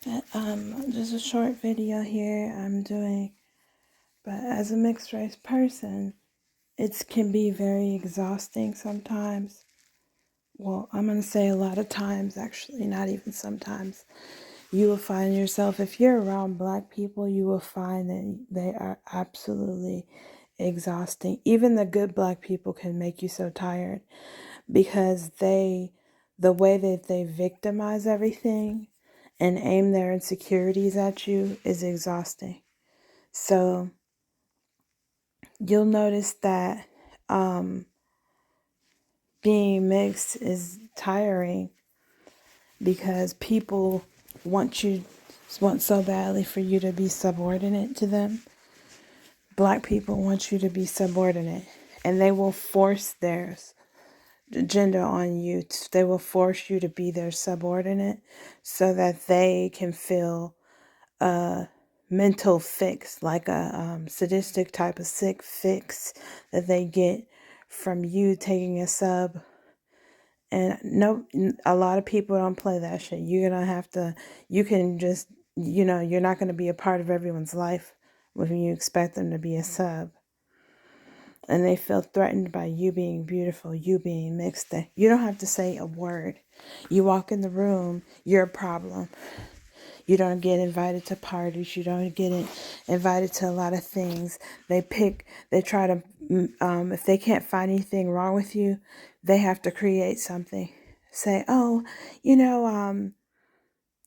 Just a short video here I'm doing, but as a mixed race person, it can be very exhausting sometimes. Well, I'm going to say a lot of times, actually, not even sometimes. You will find yourself, if you're around black people, you will find that they are absolutely exhausting. Even the good black people can make you so tired because the way that they victimize everything and aim their insecurities at you is exhausting. So you'll notice that being mixed is tiring because people want so badly for you to be subordinate to them. Black people want you to be subordinate, and they will force their agenda on you. They will force you to be their subordinate so that they can feel a mental fix, like a sadistic type of sick fix that they get from you taking a sub. And no, a lot of people don't play that shit. You're gonna have to, you can just, you're not gonna be a part of everyone's life when you expect them to be a sub. And they feel threatened by you being beautiful, you being mixed. You don't have to say a word. You walk in the room, you're a problem. You don't get invited to parties. You don't get invited to a lot of things. They try to, if they can't find anything wrong with you, they have to create something. Say, oh,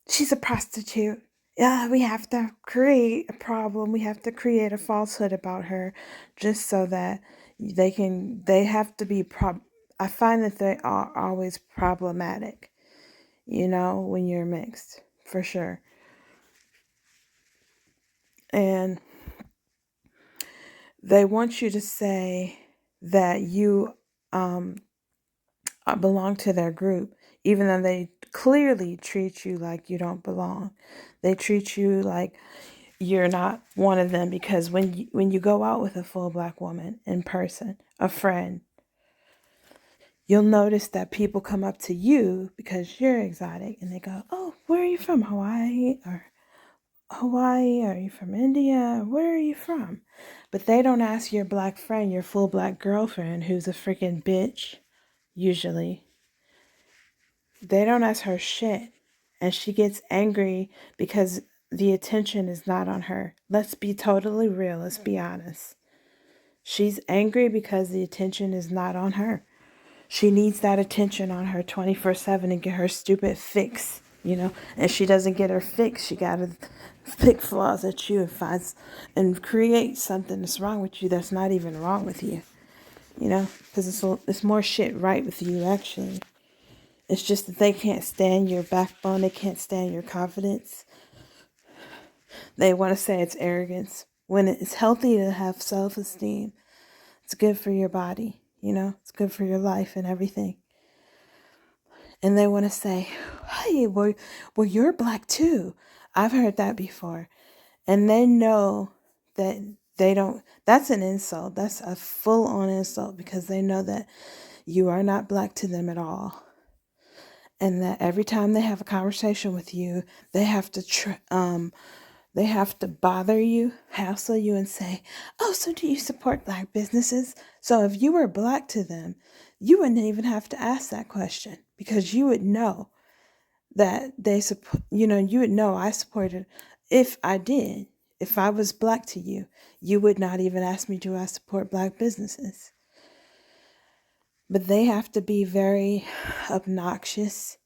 she's a prostitute. Yeah, we have to create a problem. We have to create a falsehood about her just so that they have to be, I find that they are always problematic, when you're mixed, for sure. And they want you to say that you belong to their group, even though they clearly treat you like you don't belong. They treat you like you're not one of them, because when you go out with a full black woman in person, a friend, you'll notice that people come up to you because you're exotic and they go, oh, where are you from? Hawaii? Are you from India? Where are you from? But they don't ask your black friend, your full black girlfriend, who's a freaking bitch, usually. They don't ask her shit. And she gets angry because the attention is not on her. Let's be totally real. Let's be honest. She's angry because the attention is not on her. She needs that attention on her 24/7 to get her stupid fix, and she doesn't get her fix. She got to pick flaws at you and create something that's wrong with you that's not even wrong with you, because it's more shit right with you, actually. It's just that they can't stand your backbone. They can't stand your confidence. They want to say it's arrogance when it's healthy to have self-esteem. It's good for your body, it's good for your life and everything. And they want to say, hey, well, you're black too. I've heard that before. And they know that they don't, that's an insult. That's a full on insult, because they know that you are not black to them at all. And that every time they have a conversation with you, they have to bother you, hassle you, and say, oh, so do you support black businesses? So if you were black to them, you wouldn't even have to ask that question, because you would know that they support, you would know I supported. If I was black to you, you would not even ask me, do I support black businesses? But they have to be very obnoxious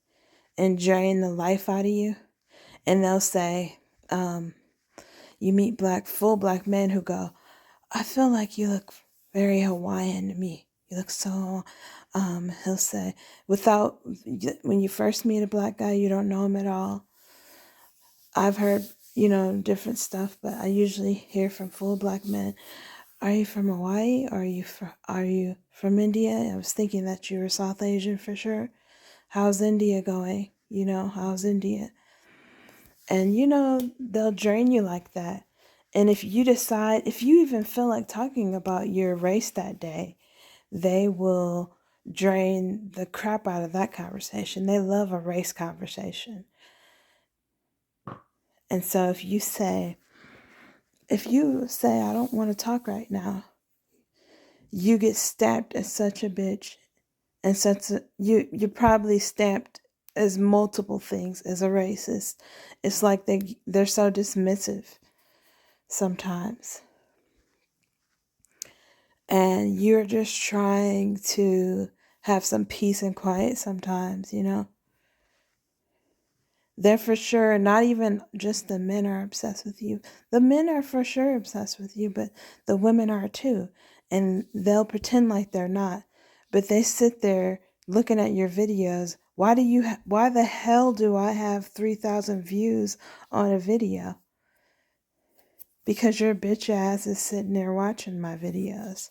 and drain the life out of you. And they'll say, you meet full black men who go, I feel like you look very Hawaiian to me. You look so, he'll say, when you first meet a black guy, you don't know him at all. I've heard, different stuff, but I usually hear from full black men, are you from Hawaii? Are you from India? I was thinking that you were South Asian for sure. How's India going? How's India? And, they'll drain you like that. And if you even feel like talking about your race that day, they will drain the crap out of that conversation. They love a race conversation. And so if you say, I don't want to talk right now, you get stamped as such a bitch, and you're probably stamped as multiple things as a racist. It's like they're so dismissive sometimes. And you're just trying to have some peace and quiet sometimes, you know? They're for sure, not even just the men are obsessed with you. The men are for sure obsessed with you, but the women are too. And they'll pretend like they're not. But they sit there looking at your videos. Why the hell do I have 3,000 views on a video? Because your bitch ass is sitting there watching my videos.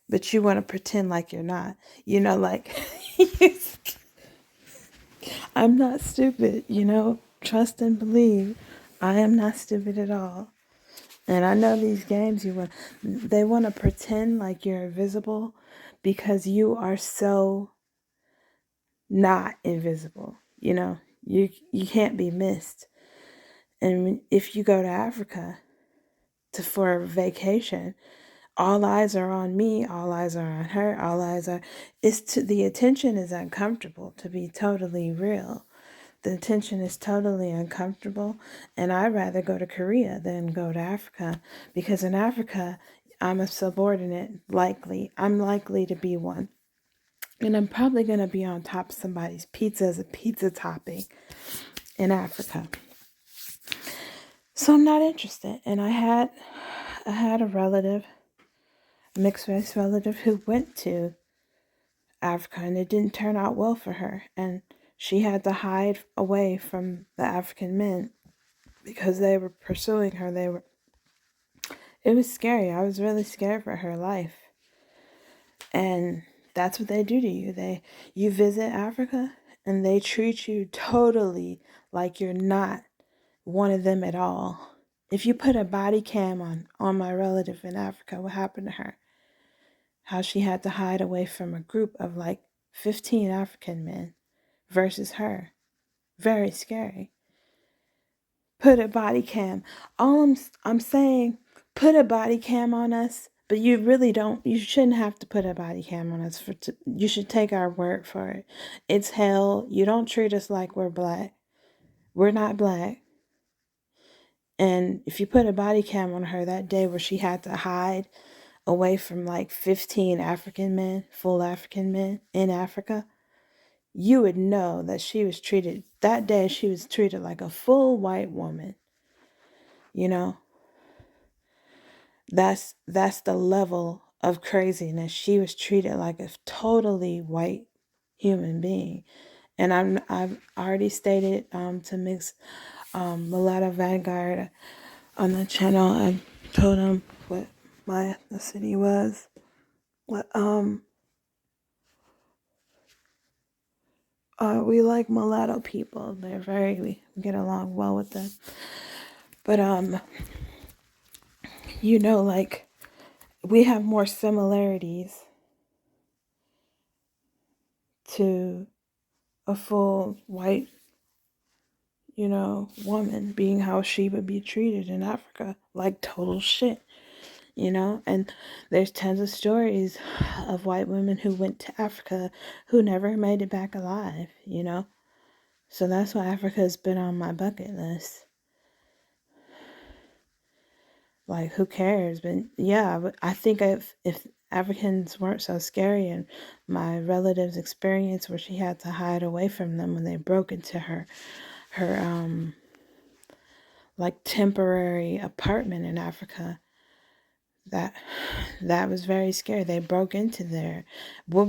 But you want to pretend like you're not. You know, like, I'm not stupid, you know? Trust and believe. I am not stupid at all. And I know these games they want to pretend like you're invisible because you are so not invisible. You know, you can't be missed. And if you go to Africa for a vacation, all eyes are on me, all eyes are on her, the attention is uncomfortable, to be totally real. The attention is totally uncomfortable, and I'd rather go to Korea than go to Africa, because in Africa, I'm a subordinate, likely. I'm likely to be one. And I'm probably going to be on top of somebody's pizza as a pizza topping in Africa. So I'm not interested. And I had a relative, mixed race relative, who went to Africa, and it didn't turn out well for her. And she had to hide away from the African men because they were pursuing her. It was scary. I was really scared for her life. And that's what they do to you. You visit Africa and they treat you totally like you're not one of them at all. If you put a body cam on my relative in Africa, what happened to her? How she had to hide away from a group of like 15 African men versus her. Very scary. Put a body cam. I'm saying, put a body cam on us, but you really don't. You shouldn't have to put a body cam on us you should take our word for it. It's hell. You don't treat us like we're black. We're not black. And if you put a body cam on her that day where she had to hide away from like 15 African men, full African men in Africa, you would know that that day she was treated like a full white woman. You know, that's the level of craziness. She was treated like a totally white human being. And I've already stated to mix Mulatto Vanguard on the channel. I told him what my ethnicity was. We like mulatto people. We get along well with them. But like, we have more similarities to a full white, woman, being how she would be treated in Africa, like total shit, and there's tons of stories of white women who went to Africa who never made it back alive, so that's why Africa has been on my bucket list. Like, who cares? But yeah, I think if Africans weren't so scary, and my relative's experience where she had to hide away from them when they broke into her like temporary apartment in Africa, that was very scary. They broke into there. What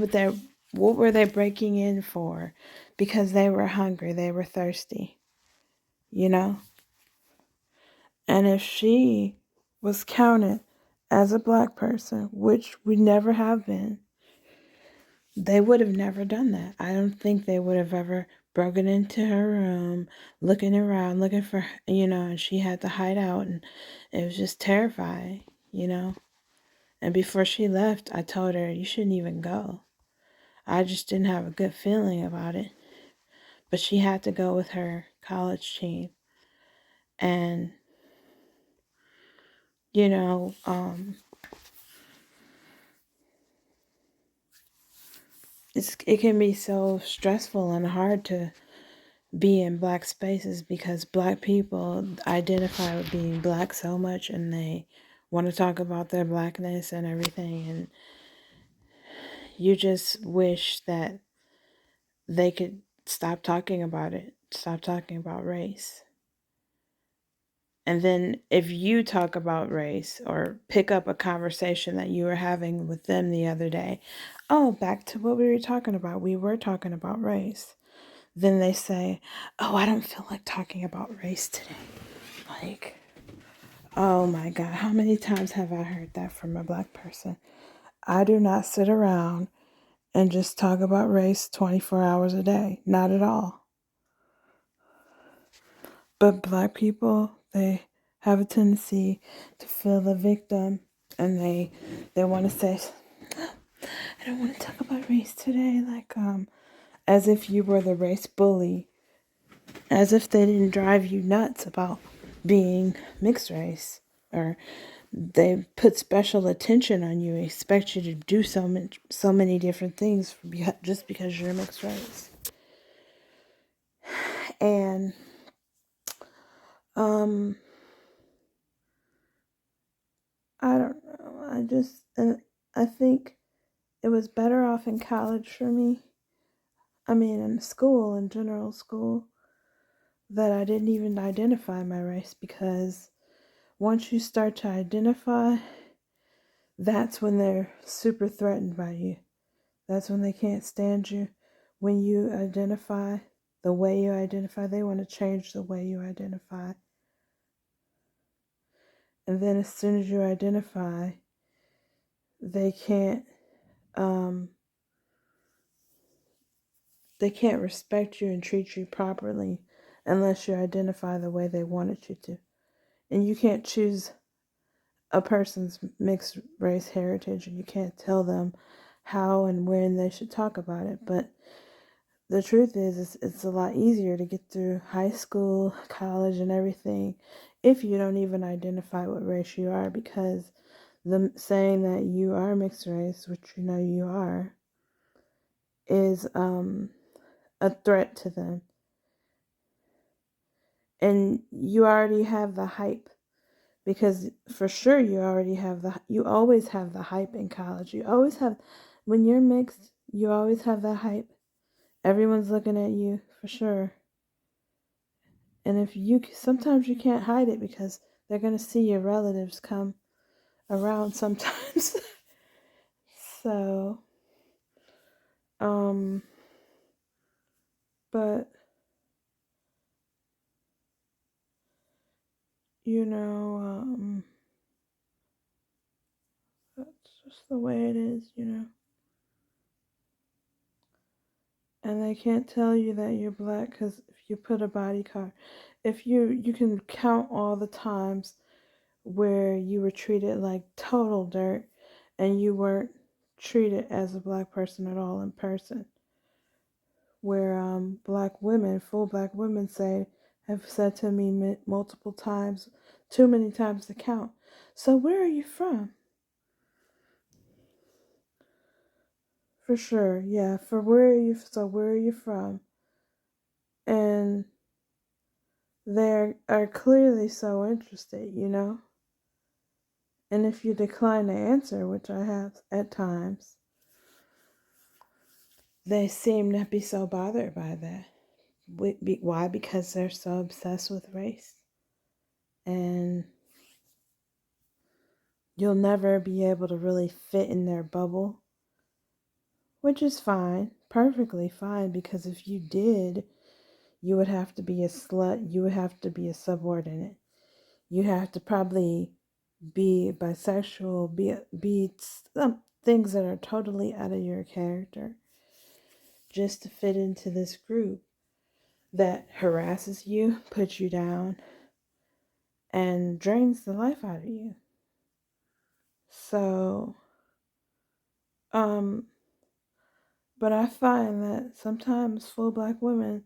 were they breaking in for? Because they were hungry, they were thirsty, And if she was counted as a black person, which we never have been, they would have never done that. I don't think they would have ever broken into her room, looking around, looking for, and she had to hide out, and it was just terrifying, And before she left, I told her, you shouldn't even go. I just didn't have a good feeling about it. But she had to go with her college team. And, you know, it can be so stressful and hard to be in Black spaces because Black people identify with being Black so much, and they want to talk about their Blackness and everything. And you just wish that they could stop talking about it, stop talking about race. And then if you talk about race or pick up a conversation that you were having with them the other day, oh, back to what we were talking about. We were talking about race. Then they say, oh, I don't feel like talking about race today. Like, oh my God, how many times have I heard that from a Black person? I do not sit around and just talk about race 24 hours a day. Not at all. But Black people, they have a tendency to feel the victim, and they want to say, I don't want to talk about race today, like as if you were the race bully, as if they didn't drive you nuts about being mixed race, or they put special attention on you, expect you to do so many different things just because you're mixed race. And I don't know. I think it was better off in college for me. I mean, in school, in general school, that I didn't even identify my race, because once you start to identify, that's when they're super threatened by you. That's when they can't stand you. When you identify the way you identify, they want to change the way you identify. And then as soon as you identify, they can't respect you and treat you properly unless you identify the way they wanted you to. And you can't choose a person's mixed race heritage, and you can't tell them how and when they should talk about it. But the truth is, it's a lot easier to get through high school, college, and everything if you don't even identify what race you are, because the saying that you are mixed race, which you know you are, is a threat to them. And you already have the hype, because for sure you always have the hype in college. You always have, when you're mixed, you always have that hype. Everyone's looking at you, for sure. And sometimes you can't hide it, because they're going to see your relatives come around sometimes. So, but, that's just the way it is. And they can't tell you that you're Black, because if you put a body card, if you can count all the times where you were treated like total dirt and you weren't treated as a Black person at all in person. Where full Black women have said to me multiple times, too many times to count, so where are you from? For sure, yeah. Where are you from? And they are clearly so interested. And if you decline to answer, which I have at times, they seem to be so bothered by that. Why? Because they're so obsessed with race. And you'll never be able to really fit in their bubble, which is fine, perfectly fine, because if you did, you would have to be a slut, you would have to be a subordinate. You have to probably be bisexual, be some things that are totally out of your character, just to fit into this group that harasses you, puts you down, and drains the life out of you. So, but I find that sometimes full Black women,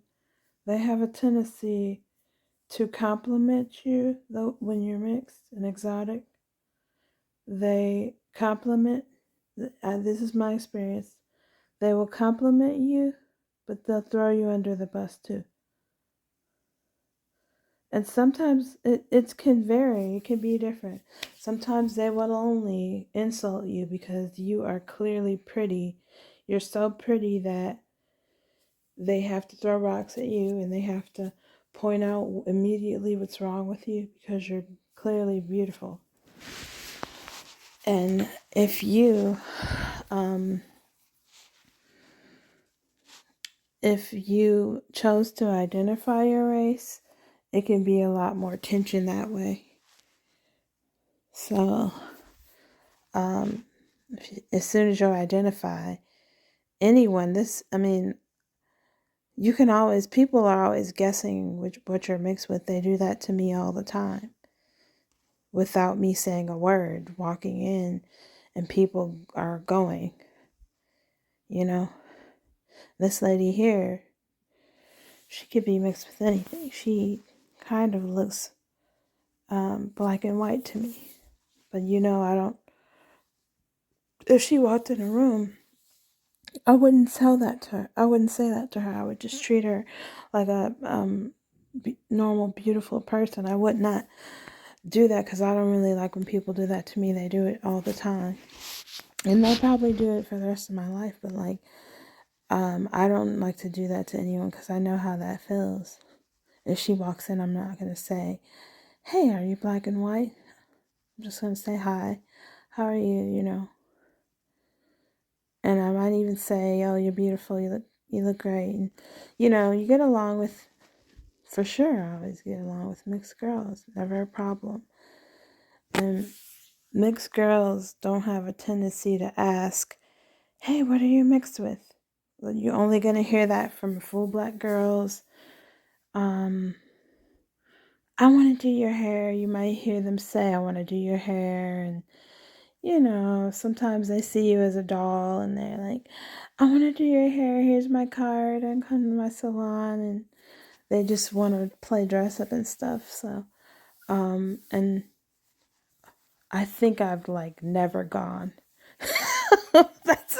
they have a tendency to compliment you, though, when you're mixed and exotic, they compliment. This is my experience. They will compliment you, but they'll throw you under the bus too. And sometimes it can vary, it can be different. Sometimes they will only insult you because you are clearly pretty. You're so pretty that they have to throw rocks at you and they have to point out immediately what's wrong with you because you're clearly beautiful. And um, if you chose to identify your race, it can be a lot more tension that way. So, as soon as you identify anyone, you can always, people are always guessing what you're mixed with. They do that to me all the time without me saying a word, walking in, and people are going, you know. This lady here, she could be mixed with anything. She kind of looks black and white to me. But I don't, if she walked in a room, I wouldn't tell that to her. I wouldn't say that to her. I would just treat her like a normal, beautiful person. I would not do that because I don't really like when people do that to me. They do it all the time. And they'll probably do it for the rest of my life. But I don't like to do that to anyone because I know how that feels. If she walks in, I'm not going to say, hey, are you black and white? I'm just going to say, hi, how are you, And I might even say, oh, you're beautiful, you look great. And, you get along with, for sure, I always get along with mixed girls. Never a problem. And mixed girls don't have a tendency to ask, hey, what are you mixed with? You're only going to hear that from full black girls. I want to do your hair. You might hear them say, I want to do your hair. And, sometimes they see you as a doll and they're like, I want to do your hair. Here's my card. And come to my salon. And they just want to play dress up and stuff. So, and I think I've never gone. That's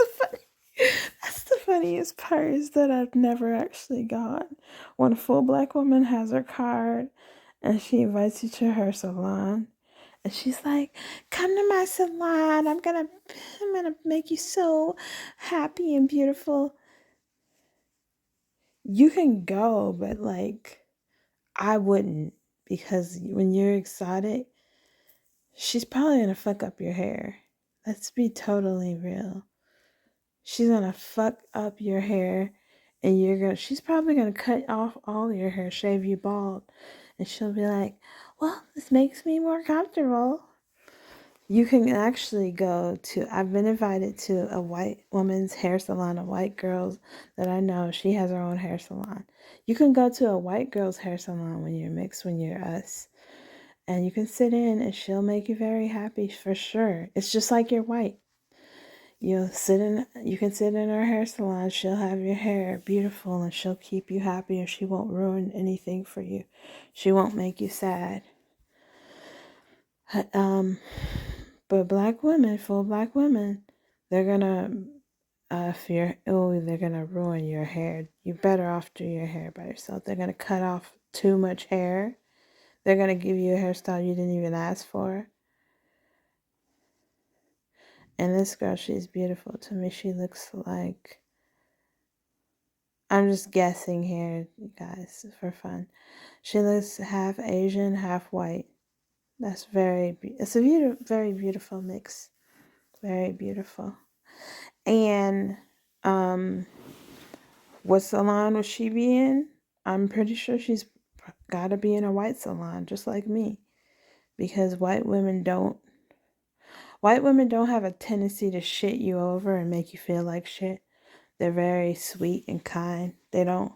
the funniest part is that I've never actually gone. When a full black woman has her card and she invites you to her salon, and she's like, "Come to my salon. I'm gonna make you so happy and beautiful." You can go, but I wouldn't because when you're exotic, she's probably gonna fuck up your hair. Let's be totally real. She's gonna fuck up your hair and she's probably gonna cut off all your hair, shave you bald. And she'll be like, well, this makes me more comfortable. You can actually I've been invited to a white woman's hair salon, a white girl's that I know. She has her own hair salon. You can go to a white girl's hair salon when you're mixed, when you're us. And you can sit in and she'll make you very happy for sure. It's just like you're white. You can sit in her hair salon. She'll have your hair beautiful and she'll keep you happy and she won't ruin anything for you. She won't make you sad. But full black women, they're gonna, they're gonna ruin your hair. You're better off do your hair by yourself. They're gonna cut off too much hair. They're gonna give you a hairstyle you didn't even ask for. And this girl, she's beautiful to me. She looks like, I'm just guessing here, you guys, for fun. She looks half Asian, half white. It's a very beautiful mix. Very beautiful. And what salon would she be in? I'm pretty sure she's got to be in a white salon, just like me, because white women don't have a tendency to shit you over and make you feel like shit. They're very sweet and kind. They don't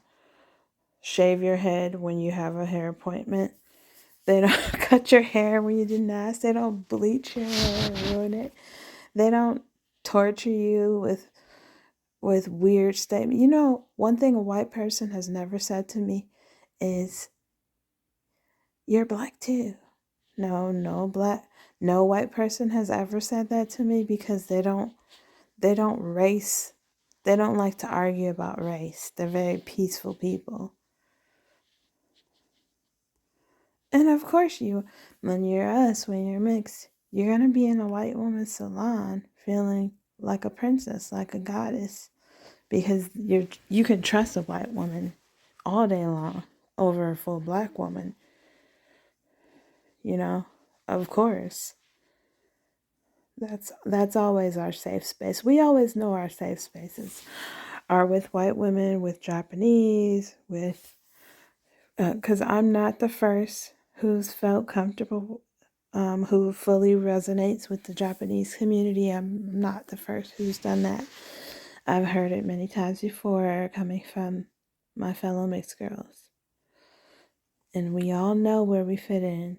shave your head when you have a hair appointment. They don't cut your hair when you didn't ask. They don't bleach your hair and ruin it. They don't torture you with weird statements. One thing a white person has never said to me is, you're black too. No white person has ever said that to me, because they don't race, they don't like to argue about race. They're very peaceful people. And of course when you're mixed, you're going to be in a white woman's salon feeling like a princess, like a goddess, because you can trust a white woman all day long over a full black woman, you know? Of course. That's always our safe space. We always know our safe spaces are with white women, with Japanese, with because I'm not the first who's felt comfortable, who fully resonates with the Japanese community. I'm not the first who's done that. I've heard it many times before coming from my fellow mixed girls. And we all know where we fit in.